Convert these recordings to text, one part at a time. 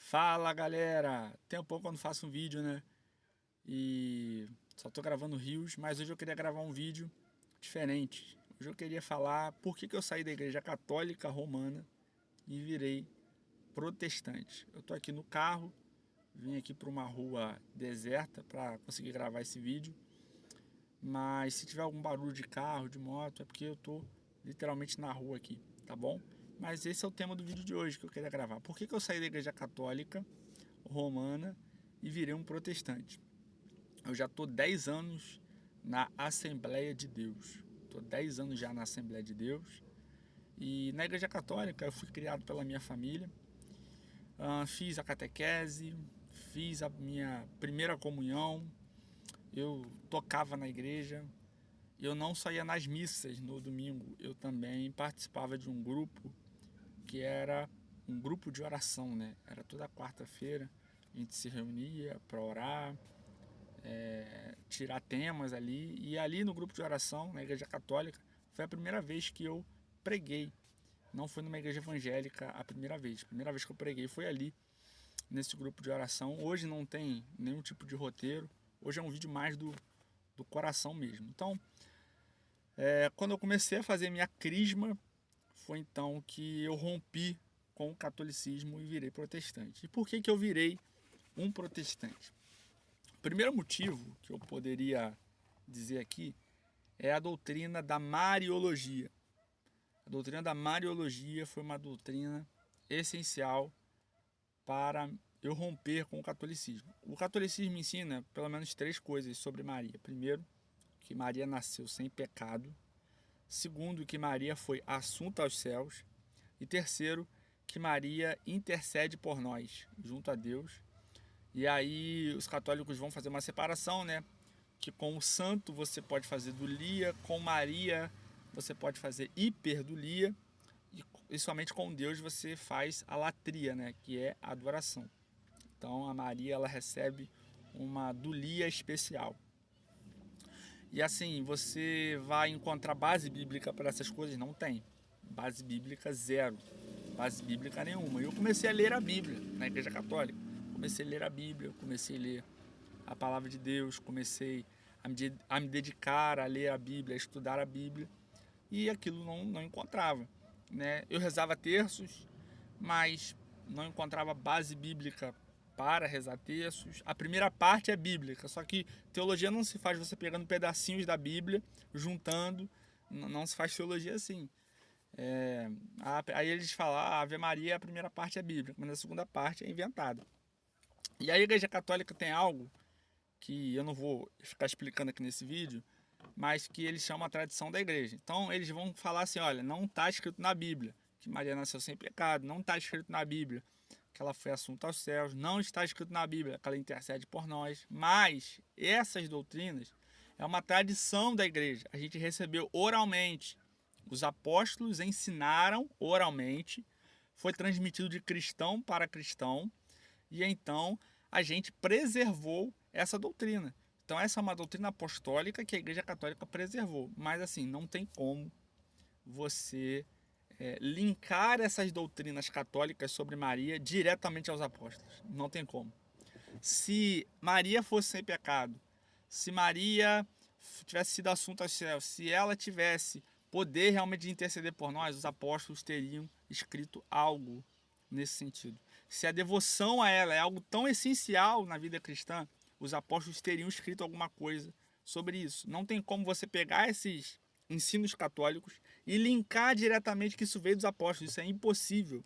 Fala galera! Tem um pouco que eu não faço um vídeo, né? E só tô gravando rios, mas hoje eu queria gravar um vídeo diferente. Hoje eu queria falar por que eu saí da igreja católica romana e virei protestante. Eu tô aqui no carro, vim aqui para uma rua deserta para conseguir gravar esse vídeo, mas se tiver algum barulho de carro, de moto, é porque eu tô literalmente na rua aqui, tá bom? Mas esse é o tema do vídeo de hoje que eu queria gravar. Por que eu saí da igreja católica romana e virei um protestante? Eu já estou 10 anos na Assembleia de Deus. Estou 10 anos já na Assembleia de Deus. E na Igreja Católica eu fui criado pela minha família. Fiz a catequese, fiz a minha primeira comunhão. Eu tocava na igreja. Eu não só ia nas missas no domingo, eu também participava de um grupo que era um grupo de oração, né? Era toda quarta-feira, a gente se reunia para orar, tirar temas ali. E ali no grupo de oração, na igreja católica, foi a primeira vez que eu preguei. Não foi numa igreja evangélica a primeira vez. A primeira vez que eu preguei foi ali, nesse grupo de oração. Hoje não tem nenhum tipo de roteiro. Hoje é um vídeo mais do coração mesmo. Então, quando eu comecei a fazer minha crisma, foi então que eu rompi com o catolicismo e virei protestante. E por que eu virei um protestante? O primeiro motivo que eu poderia dizer aqui é a doutrina da Mariologia. A doutrina da Mariologia foi uma doutrina essencial para eu romper com o catolicismo. O catolicismo ensina pelo menos três coisas sobre Maria. Primeiro, que Maria nasceu sem pecado. Segundo, que Maria foi assunta aos céus. E terceiro, que Maria intercede por nós junto a Deus. E aí os católicos vão fazer uma separação, né? Que com o santo você pode fazer dulia, com Maria você pode fazer hiperdulia, e somente com Deus você faz a latria, né? Que é a adoração. Então a Maria ela recebe uma dulia especial. E assim, você vai encontrar base bíblica para essas coisas? Não tem. Base bíblica zero. Base bíblica nenhuma. E eu comecei a ler a Bíblia na Igreja Católica. Comecei a ler a Bíblia, comecei a ler a Palavra de Deus, comecei a me dedicar a ler a Bíblia, a estudar a Bíblia. E aquilo não encontrava. Né? Eu rezava terços, mas não encontrava base bíblica para rezar terços. A primeira parte é bíblica, só que teologia não se faz você pegando pedacinhos da Bíblia, juntando, não se faz teologia assim. Aí eles falam, a Ave Maria, a primeira parte é bíblica, mas a segunda parte é inventada. E a Igreja Católica tem algo que eu não vou ficar explicando aqui nesse vídeo, mas que eles chamam a tradição da igreja. Então eles vão falar assim, olha, não está escrito na Bíblia que Maria nasceu sem pecado, não está escrito na Bíblia que ela foi assunta aos céus, não está escrito na Bíblia que ela intercede por nós, mas essas doutrinas é uma tradição da igreja, a gente recebeu oralmente, os apóstolos ensinaram oralmente, foi transmitido de cristão para cristão, e então a gente preservou essa doutrina. Então essa é uma doutrina apostólica que a Igreja Católica preservou. Mas assim, não tem como você linkar essas doutrinas católicas sobre Maria diretamente aos apóstolos. Não tem como. Se Maria fosse sem pecado, se Maria tivesse sido assunta aos céus, se ela tivesse poder realmente de interceder por nós, os apóstolos teriam escrito algo nesse sentido. Se a devoção a ela é algo tão essencial na vida cristã, os apóstolos teriam escrito alguma coisa sobre isso. Não tem como você pegar esses ensinos católicos e linkar diretamente que isso veio dos apóstolos. Isso é impossível.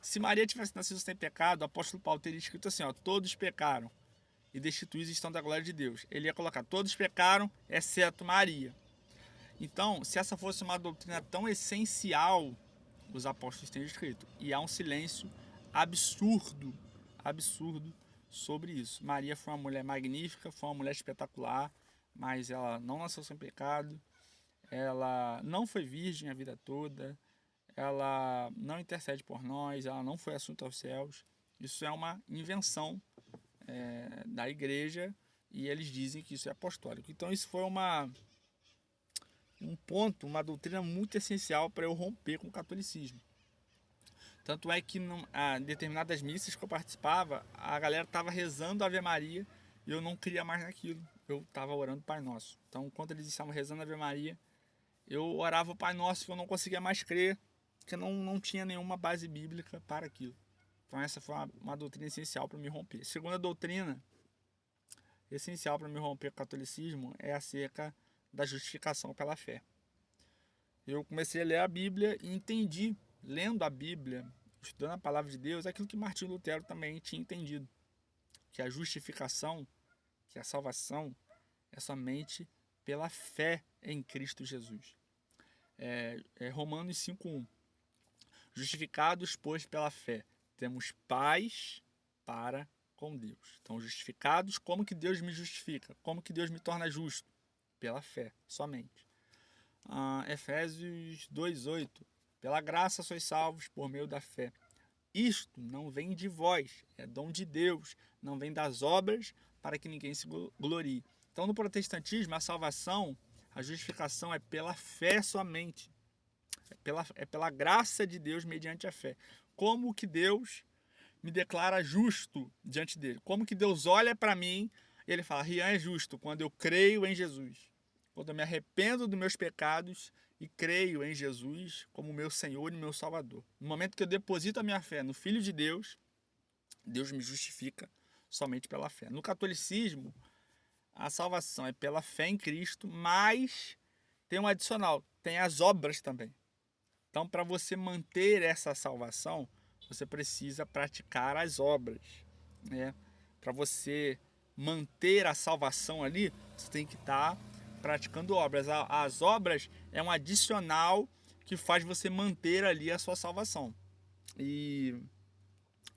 Se Maria tivesse nascido sem pecado, o apóstolo Paulo teria escrito assim, ó, todos pecaram e destituídos estão da glória de Deus. Ele ia colocar, todos pecaram, exceto Maria. Então, se essa fosse uma doutrina tão essencial, os apóstolos teriam escrito. E há um silêncio absurdo, absurdo sobre isso. Maria foi uma mulher magnífica, foi uma mulher espetacular, mas ela não nasceu sem pecado, ela não foi virgem a vida toda, ela não intercede por nós, ela não foi assunta aos céus. Isso é uma invenção da igreja e eles dizem que isso é apostólico. Então isso foi um ponto, uma doutrina muito essencial para eu romper com o catolicismo. Tanto é que em determinadas missas que eu participava, a galera estava rezando a Ave Maria e eu não queria mais naquilo. Eu estava orando o Pai Nosso. Então, enquanto eles estavam rezando a Ave Maria, eu orava o Pai Nosso que eu não conseguia mais crer, que não tinha nenhuma base bíblica para aquilo. Então, essa foi uma doutrina essencial para me romper. A segunda doutrina essencial para me romper com o catolicismo é acerca da justificação pela fé. Eu comecei a ler a Bíblia e entendi, lendo a Bíblia, estudando a palavra de Deus, aquilo que Martinho Lutero também tinha entendido, que a justificação, que a salvação é somente pela fé em Cristo Jesus. Romanos 5:1. Justificados, pois, pela fé, temos paz para com Deus. Então, justificados, como que Deus me justifica? Como que Deus me torna justo? Pela fé, somente. Efésios 2:8. Pela graça sois salvos por meio da fé. Isto não vem de vós, é dom de Deus, não vem das obras, para que ninguém se glorie. Então, no protestantismo, a salvação, a justificação é pela fé somente. É pela graça de Deus mediante a fé. Como que Deus me declara justo diante dele? Como que Deus olha para mim e ele fala, Rian é justo quando eu creio em Jesus. Quando eu me arrependo dos meus pecados e creio em Jesus como meu Senhor e meu Salvador. No momento que eu deposito a minha fé no Filho de Deus, Deus me justifica somente pela fé. No catolicismo, a salvação é pela fé em Cristo, mas tem um adicional, tem as obras também. Então, para você manter essa salvação, você precisa praticar as obras, né? Para você manter a salvação ali, você tem que estar praticando obras. As obras é um adicional que faz você manter ali a sua salvação. E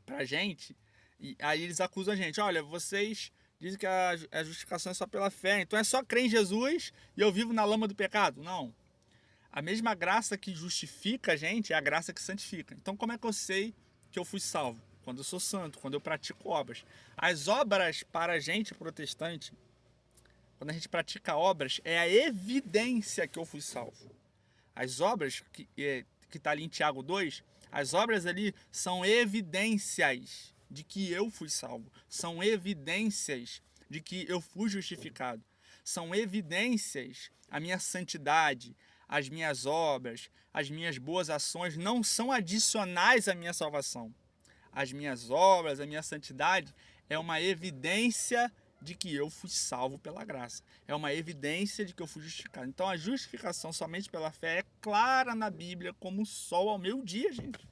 pra gente, aí eles acusam a gente, olha, vocês dizem que a justificação é só pela fé, então é só crer em Jesus e eu vivo na lama do pecado? Não. A mesma graça que justifica a gente é a graça que santifica. Então, como é que eu sei que eu fui salvo? Quando eu sou santo, quando eu pratico obras. As obras para a gente protestante, quando a gente pratica obras, é a evidência que eu fui salvo. As obras, que está ali em Tiago 2, as obras ali são evidências de que eu fui salvo. São evidências de que eu fui justificado. São evidências, a minha santidade, as minhas obras, as minhas boas ações não são adicionais à minha salvação. As minhas obras, a minha santidade é uma evidência de que eu fui salvo pela graça. É uma evidência de que eu fui justificado. Então a justificação somente pela fé é clara na Bíblia como o sol ao meio-dia, gente.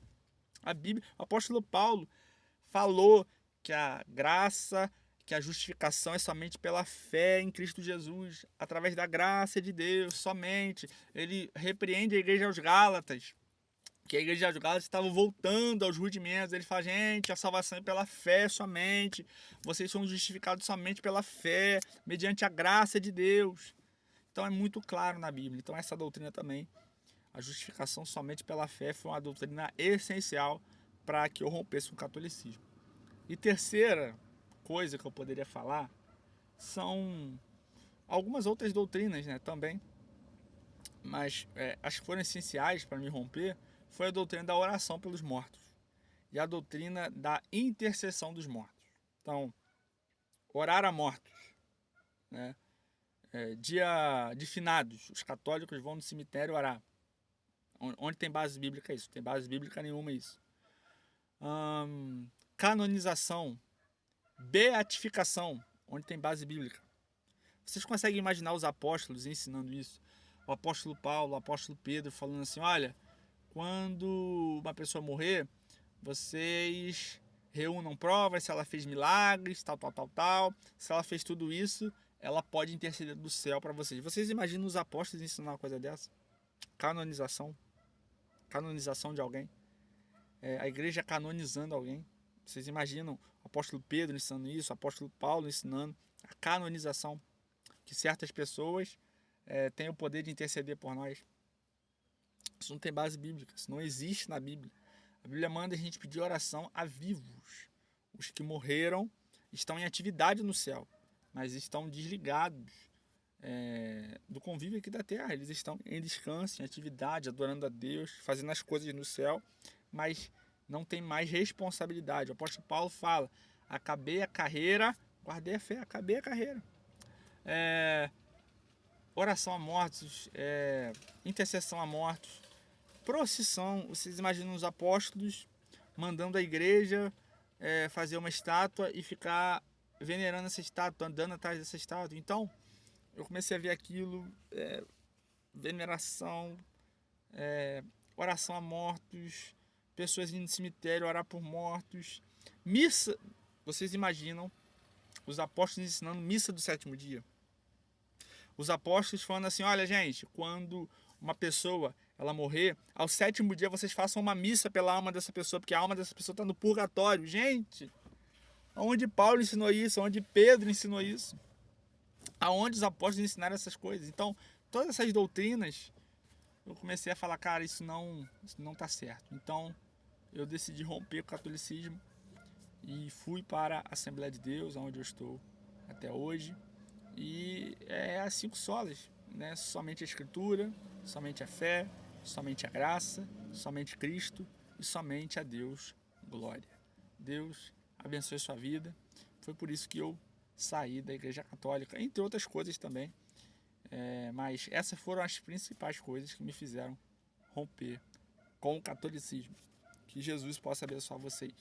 A Bíblia, o apóstolo Paulo falou que a graça, que a justificação é somente pela fé em Cristo Jesus, através da graça de Deus, somente. Ele repreende a igreja aos Gálatas, que a igreja aos Gálatas estava voltando aos rudimentos. Ele fala, gente, a salvação é pela fé somente, vocês são justificados somente pela fé, mediante a graça de Deus. Então é muito claro na Bíblia. Então essa doutrina também, a justificação somente pela fé, foi uma doutrina essencial para que eu rompesse com o catolicismo. E terceira coisa que eu poderia falar são algumas outras doutrinas, né, também, mas as que foram essenciais para me romper foi a doutrina da oração pelos mortos e a doutrina da intercessão dos mortos. Então, orar a mortos, né? Dia de finados, os católicos vão no cemitério orar. Onde tem base bíblica isso? Não tem base bíblica nenhuma isso. Canonização, beatificação, onde tem base bíblica. Vocês conseguem imaginar os apóstolos ensinando isso? O apóstolo Paulo, o apóstolo Pedro falando assim, olha, quando uma pessoa morrer, vocês reúnam provas, se ela fez milagres, tal. Se ela fez tudo isso, ela pode interceder do céu para vocês. Vocês imaginam os apóstolos ensinando uma coisa dessa? Canonização de alguém. A igreja canonizando alguém. Vocês imaginam o apóstolo Pedro ensinando isso, o apóstolo Paulo ensinando a canonização, que certas pessoas têm o poder de interceder por nós. Isso não tem base bíblica, isso não existe na Bíblia. A Bíblia manda a gente pedir oração a vivos. Os que morreram estão em atividade no céu, mas estão desligados do convívio aqui da terra. Eles estão em descanso, em atividade, adorando a Deus, fazendo as coisas no céu, mas não tem mais responsabilidade. O apóstolo Paulo fala: acabei a carreira, guardei a fé, acabei a carreira. Oração a mortos, intercessão a mortos, procissão. Vocês imaginam os apóstolos mandando a igreja fazer uma estátua e ficar venerando essa estátua, andando atrás dessa estátua. Então, eu comecei a ver aquilo, veneração, oração a mortos, pessoas indo no cemitério orar por mortos, missa. Vocês imaginam os apóstolos ensinando missa do sétimo dia? Os apóstolos falando assim: olha, gente, quando uma pessoa ela morrer, ao sétimo dia vocês façam uma missa pela alma dessa pessoa, porque a alma dessa pessoa está no purgatório. Gente, aonde Paulo ensinou isso? Aonde Pedro ensinou isso? Aonde os apóstolos ensinaram essas coisas? Então, todas essas doutrinas, eu comecei a falar: cara, isso não está certo. Então, eu decidi romper com o catolicismo e fui para a Assembleia de Deus, onde eu estou até hoje. E é as 5 solas, né? Somente a Escritura, somente a fé, somente a graça, somente Cristo e somente a Deus glória. Deus abençoe sua vida. Foi por isso que eu saí da Igreja Católica, entre outras coisas também. Mas essas foram as principais coisas que me fizeram romper com o catolicismo. Que Jesus possa abençoar vocês.